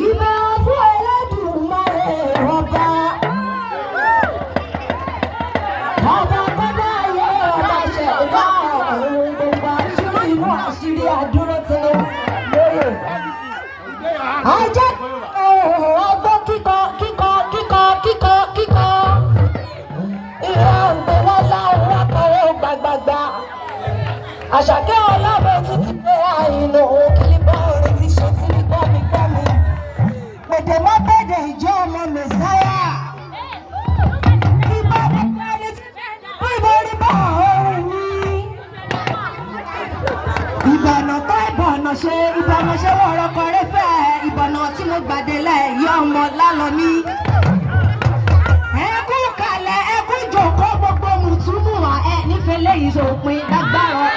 Ìbà fún Ẹlẹ́dùmarè ọba. Ọba kọ́dá ayé ọba ṣẹ̀dá ọ̀run gbogbo àṣírí inú àṣírí àdúró tẹ́lẹ̀ lóye. Ajá ọgbọ́n kíkọ. Ìyá òǹgbẹ́lọ́lá òun akọ̀wé gbàgbàgbà. Àṣàkẹ́ ọlọ́bẹ̀ títí pé àìlò òkìlíbọ̀ orin ti ṣe tí ní gbọ́mi. Pèdè mọ́ pèdè ìjọ ọmọ Mèsáyà. Ìbọn nípa ẹni tí ìbọn rí bá ọ̀run mi. Ìbọ̀nà tó ìbọ̀nà ṣe wọ̀rọ̀ kọrẹ́ fẹ́. Ìbọ̀nà tí mo gbàdé lẹ̀ yọ ọmọ lálọ́ mi. Ẹkú kalẹ̀ ẹkú jòkó gbogbo mùtúmùwà ẹ nífẹ̀ẹ́ lẹ́yìn sòpin lágbára